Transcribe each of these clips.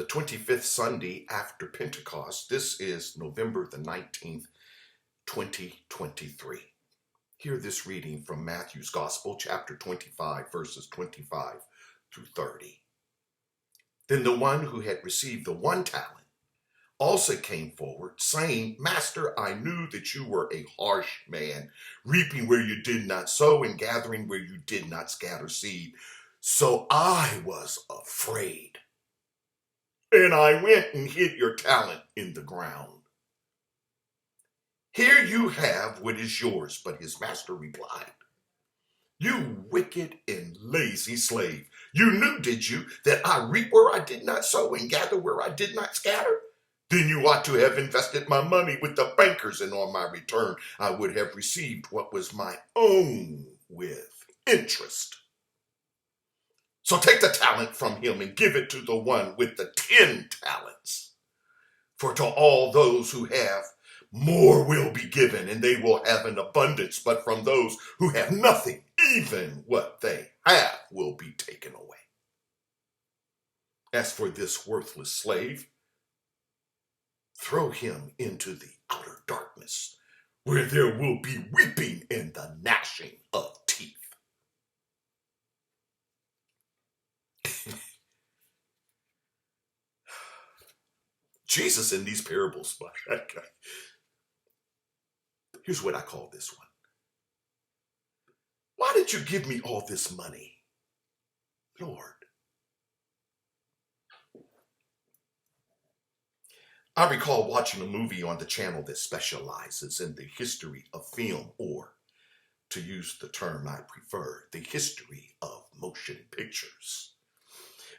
the 25th Sunday after Pentecost. This is November the 19th, 2023. Hear this reading from Matthew's Gospel, chapter 25, verses 25 through 30. Then the one who had received the 1 talent also came forward, saying, Master, I knew that you were a harsh man, reaping where you did not sow and gathering where you did not scatter seed. So I was afraid, and I went and hid your talent in the ground. Here you have what is yours. But his master replied, You wicked and lazy slave, you knew, did you, that I reap where I did not sow and gather where I did not scatter? Then you ought to have invested my money with the bankers, and on my return I would have received what was my own with interest. So take the talent from him and give it to the one with the 10 talents. For to all those who have, more will be given, and they will have an abundance. But from those who have nothing, even what they have will be taken away. As for this worthless slave, throw him into the outer darkness, where there will be weeping and the gnashing of teeth. Jesus in these parables, here's what I call this one. Why did you give me all this money, Lord? I recall watching a movie on the channel that specializes in the history of film, or, to use the term I prefer, the history of motion pictures.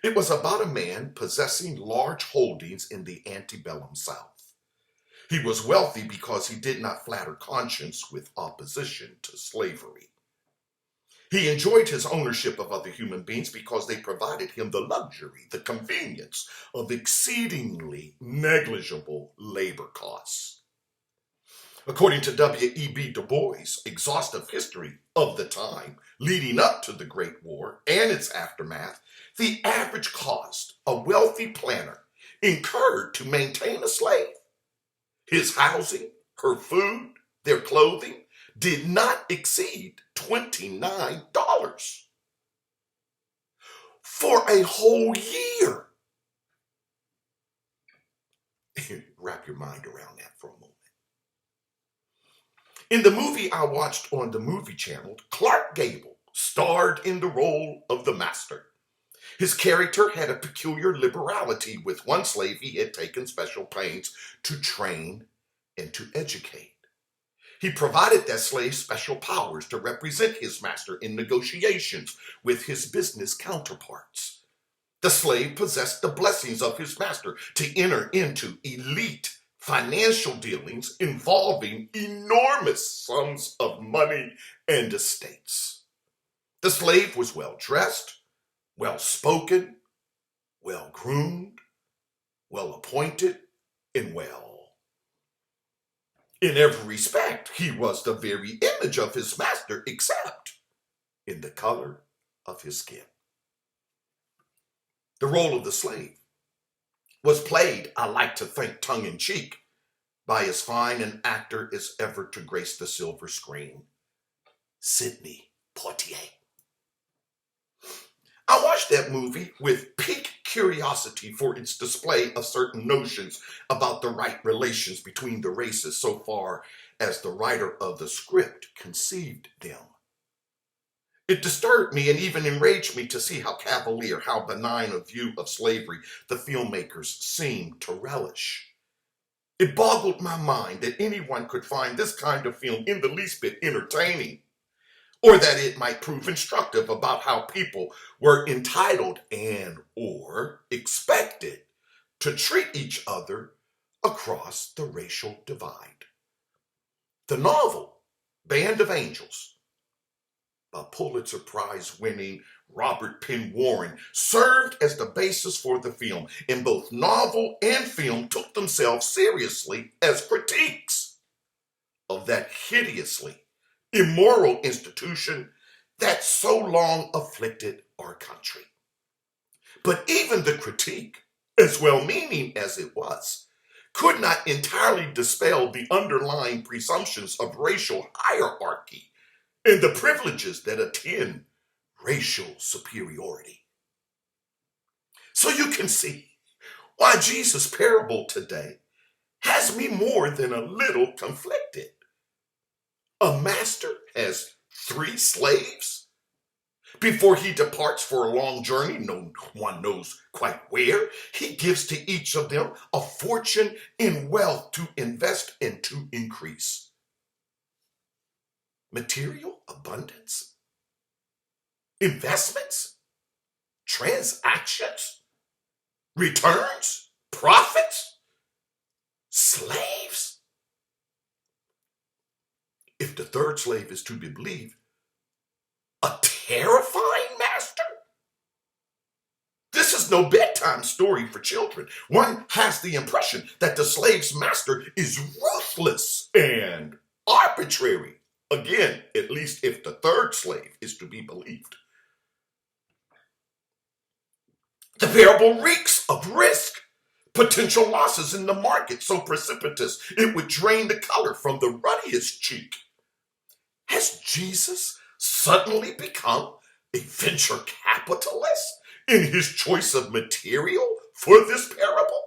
It was about a man possessing large holdings in the antebellum South. He was wealthy because he did not flatter conscience with opposition to slavery. He enjoyed his ownership of other human beings because they provided him the luxury, the convenience of exceedingly negligible labor costs. According to W.E.B. Du Bois' exhaustive history of the time leading up to the Great War and its aftermath, the average cost a wealthy planter incurred to maintain a slave, his housing, her food, their clothing, did not exceed $29 for a whole year. Wrap your mind around that for a moment. In the movie I watched on the movie channel, Clark Gable starred in the role of the master. His character had a peculiar liberality with one slave he had taken special pains to train and to educate. He provided that slave special powers to represent his master in negotiations with his business counterparts. The slave possessed the blessings of his master to enter into elite financial dealings involving enormous sums of money and estates. The slave was well-dressed, well-spoken, well-groomed, well-appointed, and well. In every respect, he was the very image of his master, except in the color of his skin. The role of the slave was played, I like to think, tongue-in-cheek, by as fine an actor as ever to grace the silver screen, Sidney Poitier. I watched that movie with piqued curiosity for its display of certain notions about the right relations between the races so far as the writer of the script conceived them. It disturbed me and even enraged me to see how cavalier, how benign a view of slavery the filmmakers seemed to relish. It boggled my mind that anyone could find this kind of film in the least bit entertaining, or that it might prove instructive about how people were entitled and or expected to treat each other across the racial divide. The novel, Band of Angels, a Pulitzer Prize-winning Robert Penn Warren, served as the basis for the film, and both novel and film took themselves seriously as critiques of that hideously immoral institution that so long afflicted our country. But even the critique as well-meaning as it was, could not entirely dispel the underlying presumptions of racial hierarchy and the privileges that attend racial superiority. So you can see why Jesus' parable today has me more than a little conflicted. A master has 3 slaves before he departs for a long journey. No one knows quite where. He gives to each of them a fortune in wealth to invest and to increase. Material abundance, investments, transactions, returns, profits, slaves. If the 3rd slave is to be believed, a terrifying master? This is no bedtime story for children. One has the impression that the slave's master is ruthless and arbitrary. Again, at least if the 3rd slave is to be believed. The parable reeks of risk, potential losses in the market so precipitous it would drain the color from the ruddiest cheek. Has Jesus suddenly become a venture capitalist in his choice of material for this parable?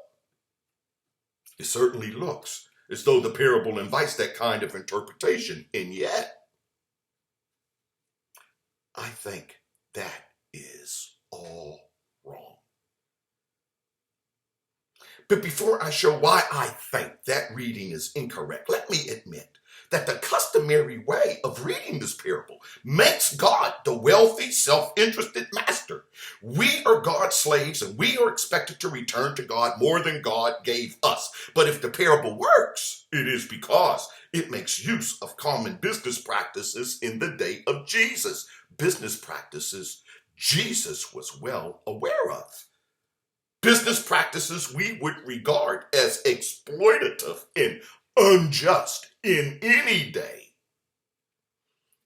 It certainly looks as though the parable invites that kind of interpretation, and yet, I think that is all wrong. But before I show why I think that reading is incorrect, let me admit that the customary way of reading this parable makes God the wealthy, self-interested master. We are God's slaves, and we are expected to return to God more than God gave us. But if the parable works, it is because it makes use of common business practices in the day of Jesus. Business practices Jesus was well aware of. Business practices we would regard as exploitative and unjust in any day.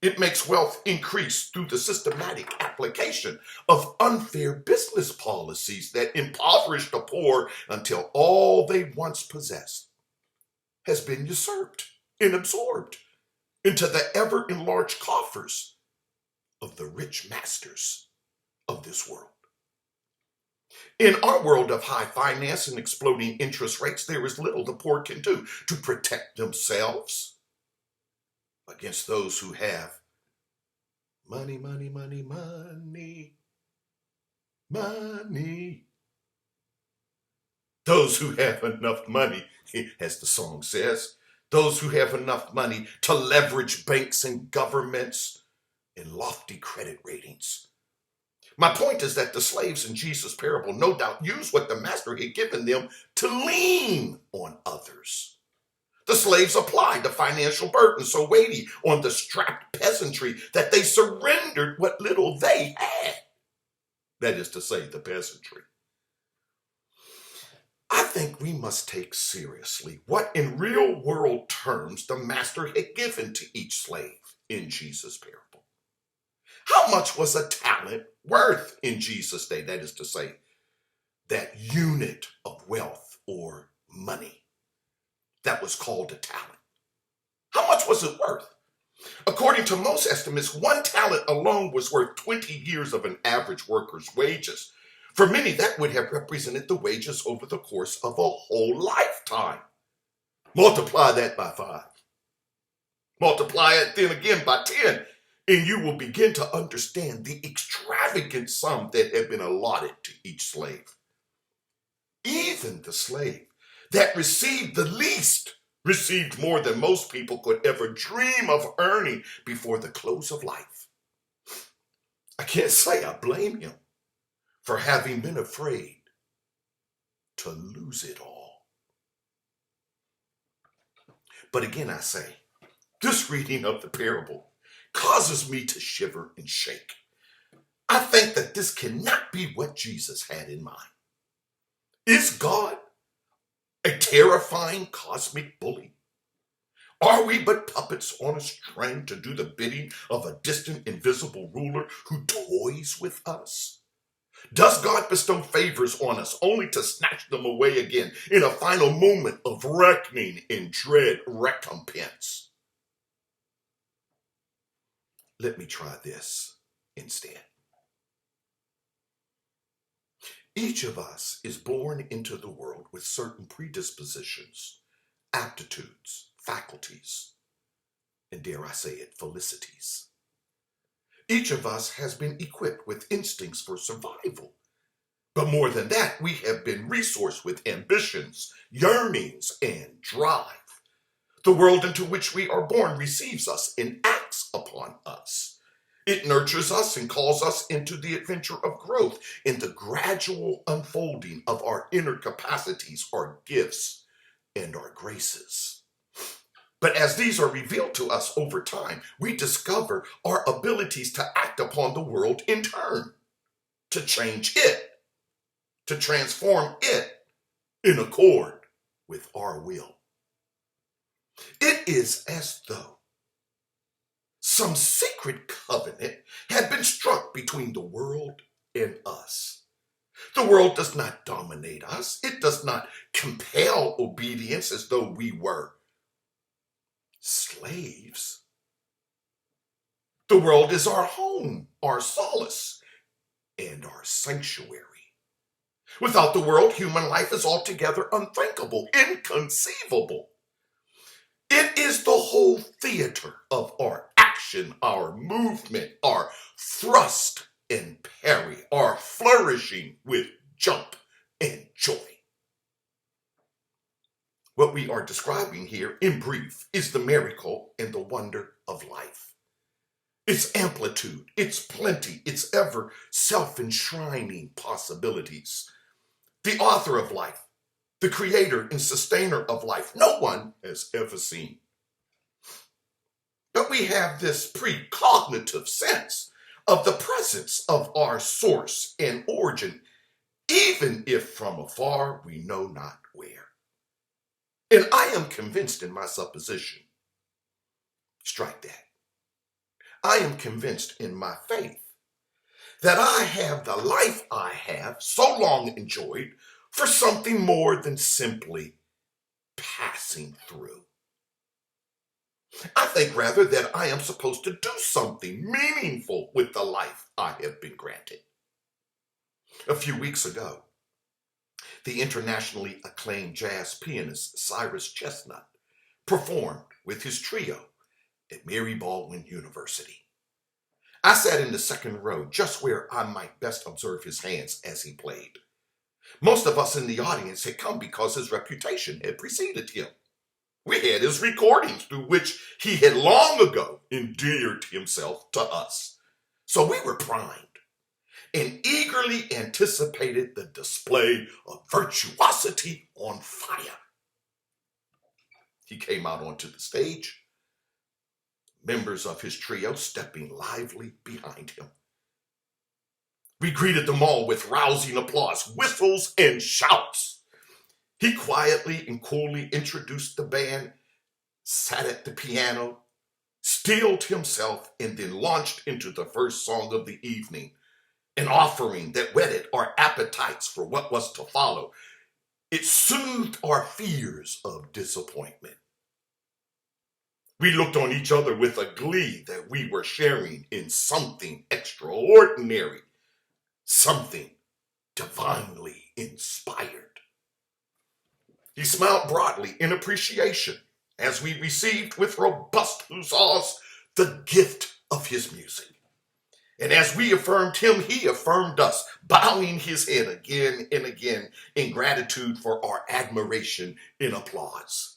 It makes wealth increase through the systematic application of unfair business policies that impoverish the poor until all they once possessed has been usurped and absorbed into the ever-enlarged coffers of the rich masters of this world. In our world of high finance and exploding interest rates, there is little the poor can do to protect themselves against those who have money, money, money, money, money. Those who have enough money, as the song says, those who have enough money to leverage banks and governments and lofty credit ratings. My point is that the slaves in Jesus' parable no doubt used what the master had given them to lean on others. The slaves applied the financial burden so weighty on the strapped peasantry that they surrendered what little they had. That is to say, the peasantry. I think we must take seriously what in real world terms the master had given to each slave in Jesus' parable. How much was a talent worth in Jesus' day? That is to say, that unit of wealth or money that was called a talent. How much was it worth? According to most estimates, 1 talent alone was worth 20 years of an average worker's wages. For many, that would have represented the wages over the course of a whole lifetime. Multiply that by 5. Multiply it then again by 10. And you will begin to understand the extravagant sum that had been allotted to each slave. Even the slave that received the least received more than most people could ever dream of earning before the close of life. I can't say I blame him for having been afraid to lose it all. But again, I say, this reading of the parable causes me to shiver and shake. I think that this cannot be what Jesus had in mind. Is God a terrifying cosmic bully? Are we but puppets on a string to do the bidding of a distant, invisible ruler who toys with us? Does God bestow favors on us only to snatch them away again in a final moment of reckoning and dread recompense? Let me try this instead. Each of us is born into the world with certain predispositions, aptitudes, faculties, and dare I say it, felicities. Each of us has been equipped with instincts for survival. But more than that, we have been resourced with ambitions, yearnings, and drive. The world into which we are born receives us and acts upon us. It nurtures us and calls us into the adventure of growth in the gradual unfolding of our inner capacities, our gifts, and our graces. But as these are revealed to us over time, we discover our abilities to act upon the world in turn, to change it, to transform it in accord with our will. It is as though some secret covenant had been struck between the world and us. The world does not dominate us. It does not compel obedience as though we were slaves. The world is our home, our solace, and our sanctuary. Without the world, human life is altogether unthinkable, inconceivable. It is the whole theater of our action, our movement, our thrust and parry, our flourishing with jump and joy. What we are describing here, in brief, is the miracle and the wonder of life. Its amplitude, its plenty, its ever self-enshrining possibilities. The author of life, the creator and sustainer of life, no one has ever seen. But we have this precognitive sense of the presence of our source and origin, even if from afar we know not where. And I am convinced in my supposition, strike that, I am convinced in my faith that I have the life I have so long enjoyed for something more than simply passing through. I think rather that I am supposed to do something meaningful with the life I have been granted. A few weeks ago, the internationally acclaimed jazz pianist Cyrus Chestnut performed with his trio at Mary Baldwin University. I sat in the second row, just where I might best observe his hands as he played. Most of us in the audience had come because his reputation had preceded him. We had his recordings through which he had long ago endeared himself to us. So we were primed and eagerly anticipated the display of virtuosity on fire. He came out onto the stage, members of his trio stepping lively behind him. We greeted them all with rousing applause, whistles, and shouts. He quietly and coolly introduced the band, sat at the piano, steeled himself, and then launched into the first song of the evening, an offering that whetted our appetites for what was to follow. It soothed our fears of disappointment. We looked on each other with a glee that we were sharing in something extraordinary, something divinely inspired. He smiled broadly in appreciation as we received with robust huzzas the gift of his music. And as we affirmed him, he affirmed us, bowing his head again and again in gratitude for our admiration and applause.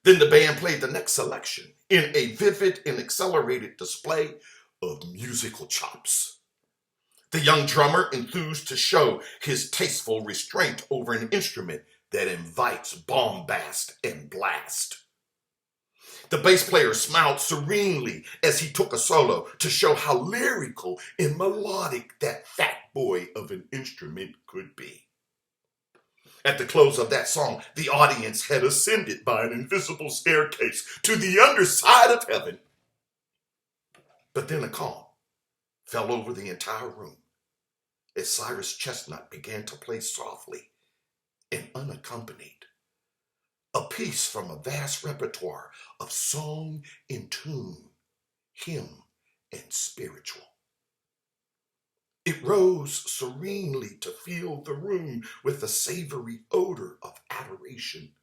Then the band played the next selection in a vivid and accelerated display of musical chops. The young drummer enthused to show his tasteful restraint over an instrument that invites bombast and blast. The bass player smiled serenely as he took a solo to show how lyrical and melodic that fat boy of an instrument could be. At the close of that song, the audience had ascended by an invisible staircase to the underside of heaven. But then a calm, fell over the entire room as Cyrus Chestnut began to play softly and unaccompanied, a piece from a vast repertoire of song and tune, hymn and spiritual. It rose serenely to fill the room with the savory odor of adoration.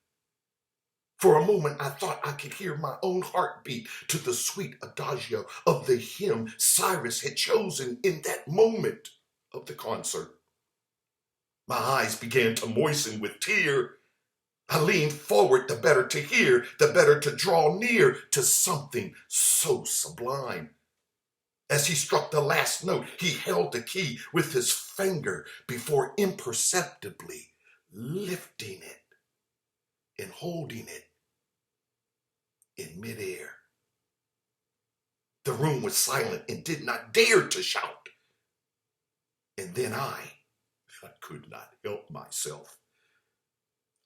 For a moment, I thought I could hear my own heartbeat to the sweet adagio of the hymn Cyrus had chosen in that moment of the concert. My eyes began to moisten with tear. I leaned forward the better to hear, the better to draw near to something so sublime. As he struck the last note, he held the key with his finger before imperceptibly lifting it and holding it in midair. The room was silent and did not dare to shout. And then I could not help myself.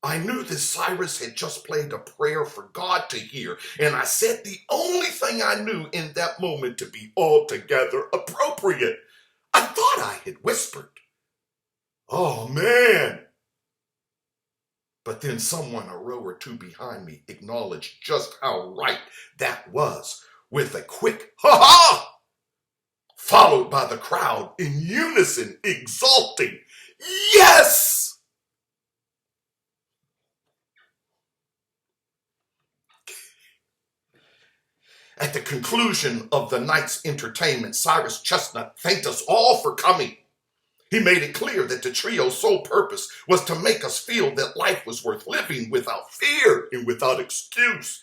I knew that Cyrus had just played a prayer for God to hear, and I said the only thing I knew in that moment to be altogether appropriate. I thought I had whispered, "Oh, man." But then someone a row or two behind me acknowledged just how right that was with a quick "ha-ha!" followed by the crowd in unison exulting, "Yes!" At the conclusion of the night's entertainment, Cyrus Chestnut thanked us all for coming. He made it clear that the trio's sole purpose was to make us feel that life was worth living without fear and without excuse.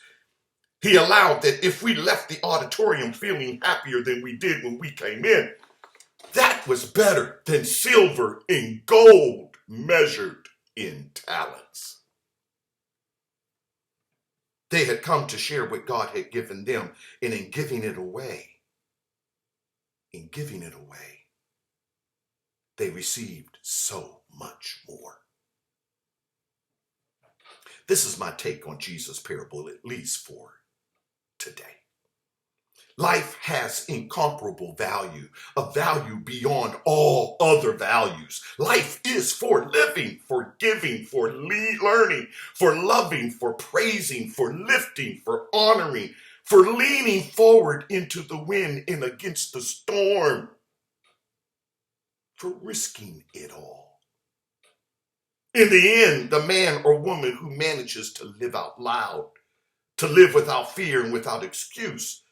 He allowed that if we left the auditorium feeling happier than we did when we came in, that was better than silver and gold measured in talents. They had come to share what God had given them, and in giving it away, they received so much more. This is my take on Jesus' parable, at least for today. Life has incomparable value, a value beyond all other values. Life is for living, for giving, for learning, for loving, for praising, for lifting, for honoring, for leaning forward into the wind and against the storm, for risking it all. In the end, the man or woman who manages to live out loud, to live without fear and without excuse,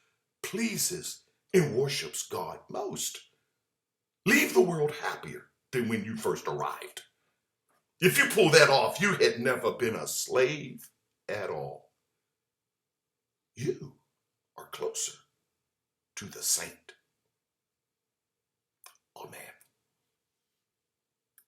pleases and worships God most. Leave the world happier than when you first arrived. If you pull that off, you had never been a slave at all. You are closer to the saint. Amen.